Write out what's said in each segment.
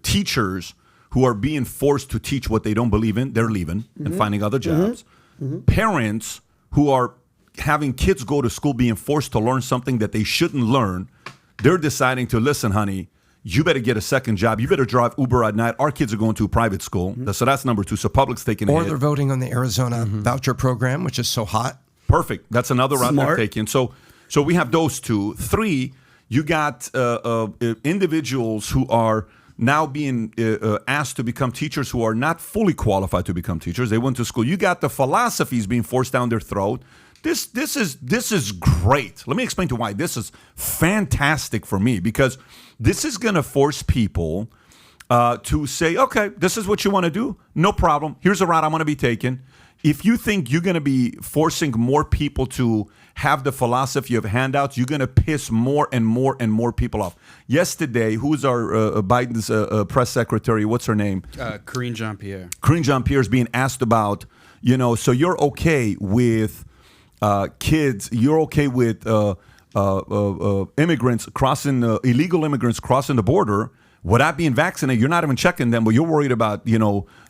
teachers who are being forced to teach what they don't believe in, they're leaving and finding other jobs. Parents who are having kids go to school being forced to learn something that they shouldn't learn, they're deciding to, listen, honey, you better get a second job. You better drive Uber at night. Our kids are going to a private school. So that's number 2. So public's taking a hit. Or they're voting on the Arizona voucher program, which is so hot. Perfect. That's another route they're taking. So we have those 2. 3, you got individuals who are now being asked to become teachers who are not fully qualified to become teachers. They went to school. You got the philosophies being forced down their throat. This is great. Let me explain to why this is fantastic for me, because this is going to force people to say, okay, this is what you want to do. No problem. Here's a route I'm going to be taking. If you think you're going to be forcing more people to have the philosophy of handouts, you're going to piss more and more and more people off. Yesterday, who's our Biden's press secretary? What's her name? Karine Jean-Pierre. Karine Jean-Pierre is being asked about, so you're okay with kids, you're okay with immigrants crossing, illegal immigrants crossing the border without being vaccinated. You're not even checking them, but you're worried about,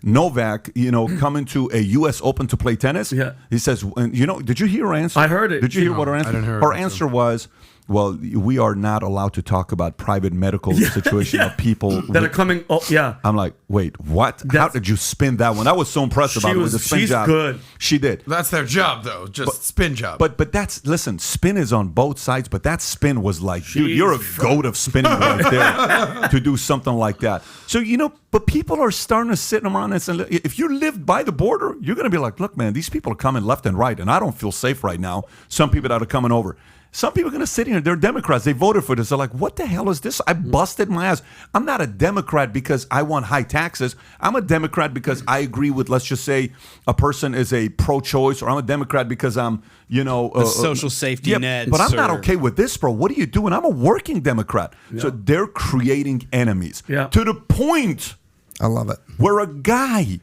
Novak, coming to a U.S. Open to play tennis. Yeah. He says, did you hear her answer? I heard it. Did you hear what her answer? I didn't hear her answer was, well, we are not allowed to talk about private medical situation of people that are coming. Oh, yeah. I'm like, wait, what? How did you spin that one? I was so impressed about it with the spin job. She's good. She did. That's their job, though. Spin job. But listen, spin is on both sides, but that spin was like, dude, you're a goat of spinning right there to do something like that. So, but people are starting to sit around and say, if you live by the border, you're going to be like, look, man, these people are coming left and right, and I don't feel safe right now. Some people that are coming over. Some people are going to sit here. They're Democrats. They voted for this. They're like, what the hell is this? I busted my ass. I'm not a Democrat because I want high taxes. I'm a Democrat because I agree with, let's just say, a person is a pro-choice, or I'm a Democrat because I'm, a social safety net. But I'm not okay with this, bro. What are you doing? I'm a working Democrat. Yeah. So they're creating enemies to the point. I love it. Where a guy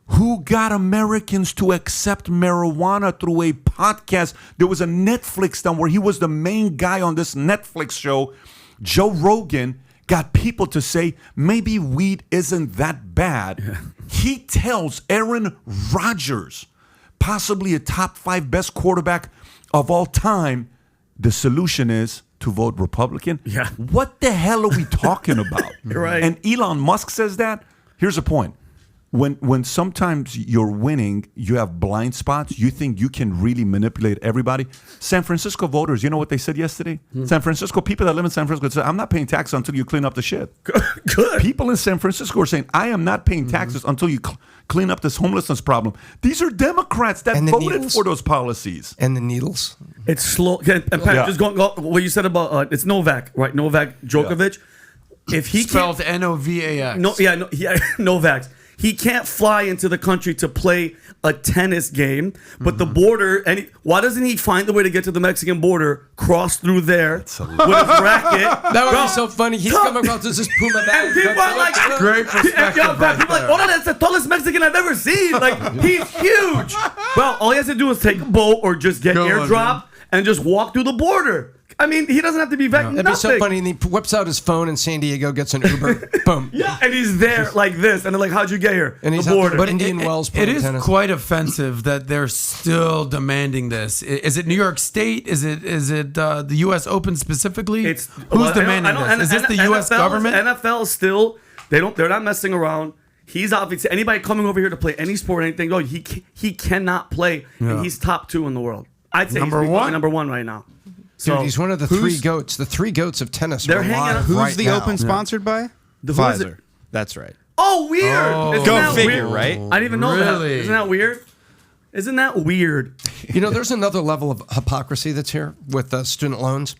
who got Americans to accept marijuana through a podcast. There was a Netflix thing where he was the main guy on this Netflix show. Joe Rogan got people to say maybe weed isn't that bad. Yeah. He tells Aaron Rodgers, possibly a top 5 best quarterback of all time, the solution is to vote Republican. Yeah. What the hell are we talking about? Right. And Elon Musk says that. Here's the point. When sometimes you're winning, you have blind spots. You think you can really manipulate everybody. San Francisco voters, you know what they said yesterday? San Francisco, people that live in San Francisco said, I'm not paying taxes until you clean up the shit. Good. People in San Francisco are saying, I am not paying taxes until you clean up this homelessness problem. These are Democrats that voted for those policies. And the needles. It's slow. And Pat, just going what you said about it's Novak, right? Novak Djokovic. If he spelled Novax. Novak. He can't fly into the country to play a tennis game, but the border, why doesn't he find the way to get to the Mexican border, cross through there with his racket? That would be so funny. He's coming across with this Puma bag. And people are like, great perspective. People are like, oh, that's the tallest Mexican I've ever seen. Like, he's huge. Well, all he has to do is take a boat or just get airdrop and just walk through the border. I mean, he doesn't have to be back. That'd be so funny. And he whips out his phone in San Diego, gets an Uber, boom. Yeah, and he's there like this, and they're like, "How'd you get here?" And he's the border. But Indian Wells. It is quite offensive that they're still demanding this. Is it New York State? Is it the U.S. Open specifically? Who's demanding this? Is this the U.S. government? NFL still. They're not messing around. He's obviously anybody coming over here to play any sport, anything. No, he cannot play, and he's top 2 in the world. I'd say number one right now. Dude, he's one of the 3 goats. The 3 goats of tennis. They're hanging out. Who's the Open sponsored by? Pfizer. That's right. Oh, weird. Go figure, right? I didn't even know that. Isn't that weird? Isn't that weird? There's another level of hypocrisy that's here with student loans.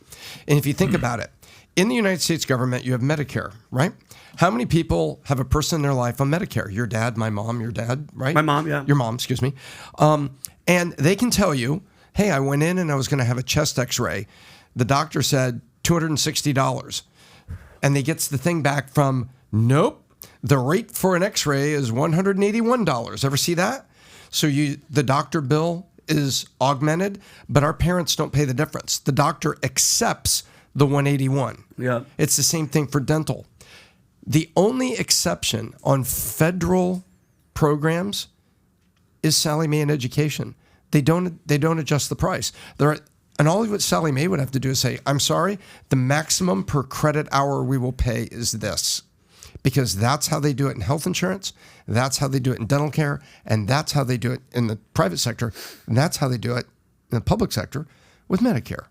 And if you think about it, in the United States government, you have Medicare, right? How many people have a person in their life on Medicare? Your dad, my mom, your dad, right? My mom, yeah. Your mom, excuse me. And they can tell you, hey, I went in and I was going to have a chest x-ray. The doctor said $260. And they gets the thing back from, nope, the rate for an x-ray is $181. Ever see that? So the doctor bill is augmented, but our parents don't pay the difference. The doctor accepts the $181. Yeah. It's the same thing for dental. The only exception on federal programs is Sallie Mae in education. They don't adjust the price. And all what Sallie Mae would have to do is say, I'm sorry, the maximum per credit hour we will pay is this. Because that's how they do it in health insurance, that's how they do it in dental care, and that's how they do it in the private sector, and that's how they do it in the public sector with Medicare.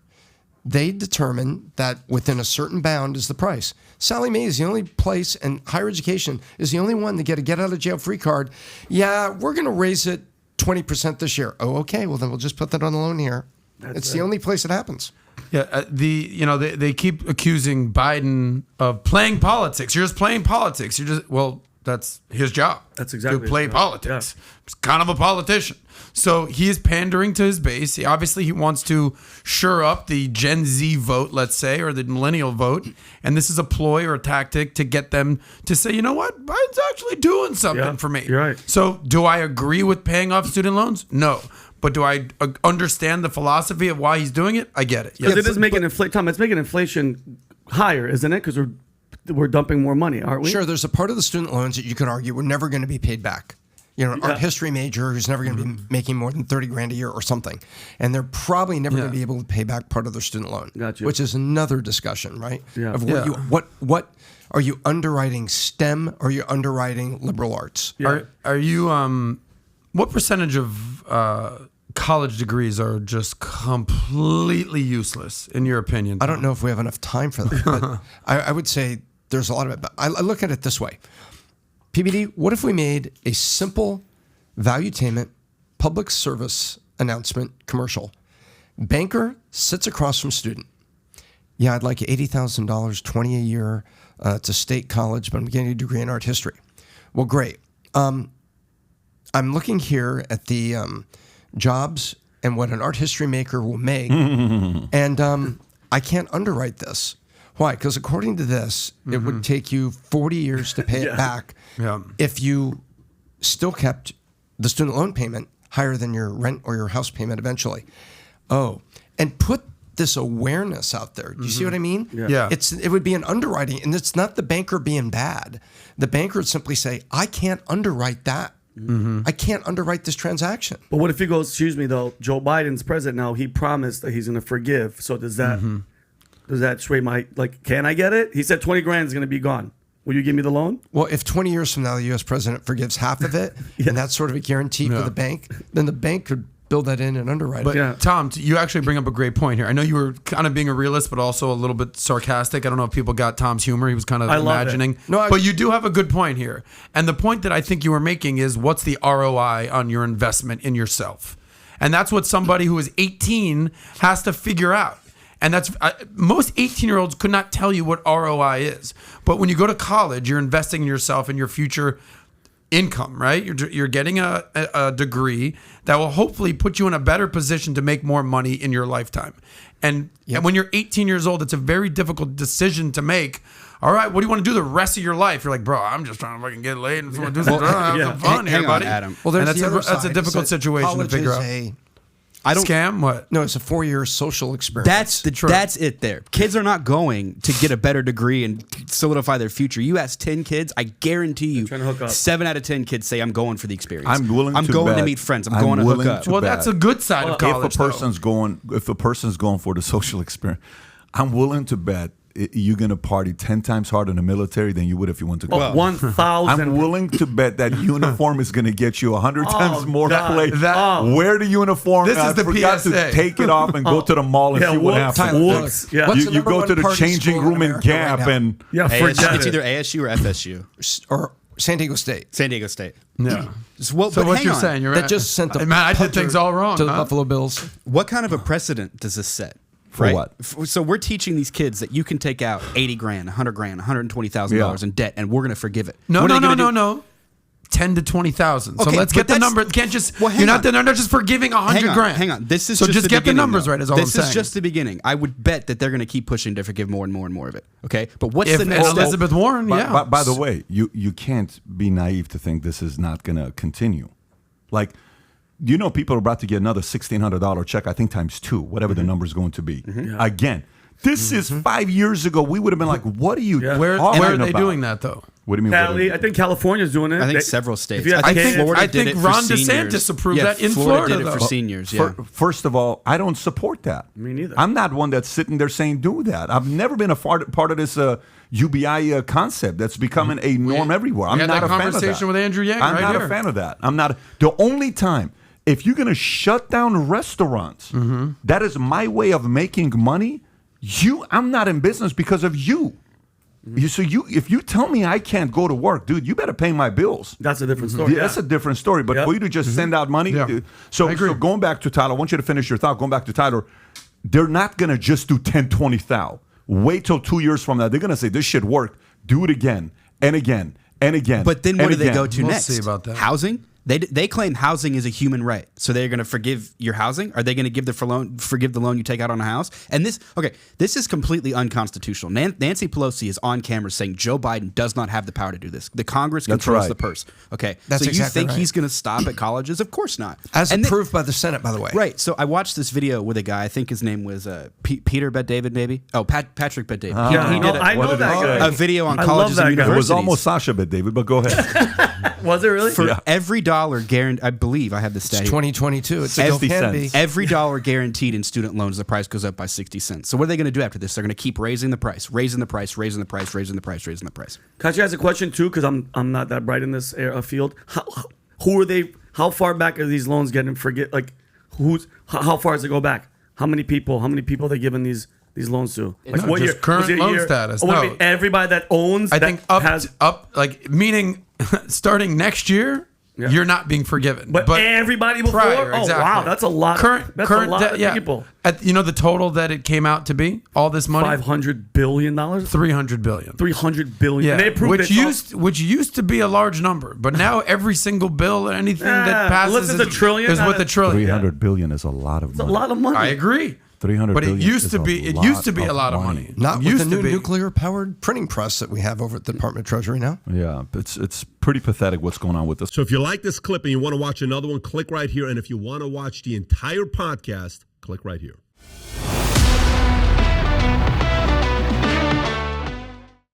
They determine that within a certain bound is the price. Sallie Mae is the only place, and higher education is the only one to get a get-out-of-jail-free card. Yeah, we're going to raise it 20% this year. Oh, okay, well then we'll just put that on the loan here. It's the only place it happens. Yeah, they keep accusing Biden of playing politics. You're just playing politics. That's his job. That's exactly to play politics. Yeah. He's kind of a politician. So he is pandering to his base. He wants to shore up the Gen Z vote, let's say, or the millennial vote. And this is a ploy or a tactic to get them to say, you know what, Biden's actually doing something for me. You're right. So do I agree with paying off student loans? No. But do I understand the philosophy of why he's doing it? I get it. Because it is making inflation. It's making inflation higher, isn't it? Because we're dumping more money, aren't we? Sure. There's a part of the student loans that you could argue we're never going to be paid back. You know, an art history major who's never going to be making more than $30,000 a year or something, and they're probably never going to be able to pay back part of their student loan. Gotcha. Which is another discussion, right? Yeah. Of what are you underwriting STEM or are you underwriting liberal arts? Yeah. Are you what percentage of college degrees are just completely useless in your opinion, Tom? I don't know if we have enough time for that, but I would say there's a lot of it. But I look at it this way. PBD, what if we made a simple Valuetainment public service announcement commercial? Banker sits across from student. Yeah, I'd like $80,000, $20 a year to state college, but I'm getting a degree in art history. Well, great. I'm looking here at the jobs and what an art history maker will make, and I can't underwrite this. Why? Because according to this, it would take you 40 years to pay it back if you still kept the student loan payment higher than your rent or your house payment eventually. Oh, and put this awareness out there. Do you see what I mean? Yeah. It would be an underwriting, and it's not the banker being bad. The banker would simply say, I can't underwrite that. I can't underwrite this transaction. But what if he goes, excuse me though, Joe Biden's president now, he promised that he's going to forgive. So does that sway my, can I get it? He said 20 grand is going to be gone. Will you give me the loan? Well, if 20 years from now the U.S. president forgives half of it, and that's sort of a guarantee for the bank, then the bank could build that in and underwrite it. But Tom, you actually bring up a great point here. I know you were kind of being a realist, but also a little bit sarcastic. I don't know if people got Tom's humor. He was kind of imagining. But you do have a good point here. And the point that I think you were making is, what's the ROI on your investment in yourself? And that's what somebody who is 18 has to figure out. And that's most 18-year-olds could not tell you what ROI is. But when you go to college, you're investing in yourself and your future income, right? You're getting a degree that will hopefully put you in a better position to make more money in your lifetime. And when you're 18 years old, it's a very difficult decision to make. All right, what do you want to do the rest of your life? You're like, bro, I'm just trying to fucking get laid and do some fun here, buddy. Adam. Well, and that's a difficult situation to figure out. I don't scam what? No, it's a 4-year social experience. That's it there. Kids are not going to get a better degree and solidify their future. You ask 10 kids, I guarantee you, 7 out of 10 kids say, I'm going for the experience. I'm going to meet friends. I'm going to hook up. Well, that's a good side of college. If a person's going for the social experience, I'm willing to bet you're going to party 10 times harder in the military than you would if you went to college. 1,000. I'm willing to bet that uniform is going to get you 100 times more play. Wear the uniform. This is the forgot PSA. to take it off and go to the mall and see what happens. You go to the changing room in Gap and it's either ASU or FSU or San Diego State. San Diego State. Yeah. So what you're saying, you're that just sent the I did things all wrong to the Buffalo Bills. What kind of a precedent does this set? For what? So we're teaching these kids that you can take out 80 grand, 100 grand, $120,000 in debt, and we're going to forgive it. No. 10 to 20,000. So let's get the number. Can't just. They're not just forgiving 100 grand. Hang on. This is so just get the numbers right. Is all I'm saying. This is just the beginning. I would bet that they're going to keep pushing to forgive more and more and more of it. Okay, but what's the next? Elizabeth Warren. By the way, you can't be naive to think this is not going to continue. Like, people are about to get another $1,600 check. I think times 2, whatever the number is going to be. Again, This is 5 years ago. We would have been like, what are you Where are they doing that, though? What do you mean? Cali, I think California's doing it. I think several states. I think Ron DeSantis approved that in Florida, did it for though. seniors. First of all, I don't support that. Me neither. I'm not one that's sitting there saying do that. I've never been a part of this UBI concept that's becoming a norm everywhere. I'm had not that a fan of that. conversation with Andrew Yang I'm right not here. a fan of that. I'm not. The only time, if you're going to shut down restaurants, that is my way of making money. I'm not in business because of you. If you tell me I can't go to work, dude, you better pay my bills. That's a different story. That's a different story. But for you to just send out money, so going back to Tyler, I want you to finish your thought. Going back to Tyler, they're not gonna just do 10, 20 thou. Wait till 2 years from now. They're gonna say this shit worked. Do it again and again and again. But then what do they go to We'll next? see about that. Housing? They claim housing is a human right, so they're going to forgive your housing. Are they going to forgive the loan you take out on a house? And this is completely unconstitutional. Nancy Pelosi is on camera saying Joe Biden does not have the power to do this. The Congress controls the purse. Okay, That's so exactly you think right. he's going to stop at colleges? Of course not. As approved by the Senate, by the way. Right. So I watched this video with a guy. I think his name was Peter Bet-David, maybe. Oh, Patrick Bet-David. Yeah, He did I know that guy. a video on I colleges love and that guy. it universities. was almost Sasha Bet-David, but go ahead. Was it really? For every dollar guaranteed, I believe I have the stat. It's here. 2022. It's Every still can cent. be. Every dollar guaranteed in student loans, the price goes up by 60 cents. So what are they going to do after this? They're going to keep raising the price, raising the price, raising the price, raising the price, raising the price. Can I ask you guys a question too? Because I'm not that bright in this field. Who are they? How far back are these loans getting? How far does it go back? How many people? How many people are they giving these loans to? Like No, just current Was it a loan year? status. Oh, wait, No. wait, everybody that owns. I that think has. meaning starting next year, you're not being forgiven. But everybody before. prior, Oh exactly. wow, that's a lot. That's a lot of people. The total that it came out to be, all this money, $500 billion. $300 billion. $300 billion. Yeah, And they approved which used to be a large number, but now every single bill or anything that passes unless it's a trillion, is with a trillion. $300 billion is a lot of money. a lot of money. I agree. 300 but it billion used is to a be. It lot used to be a of lot of money. money. Not It with used the to new be. nuclear-powered printing press that we have over at the Department of Treasury now. Yeah, it's pretty pathetic what's going on with this. So if you like this clip and you want to watch another one, click right here. And if you want to watch the entire podcast, click right here.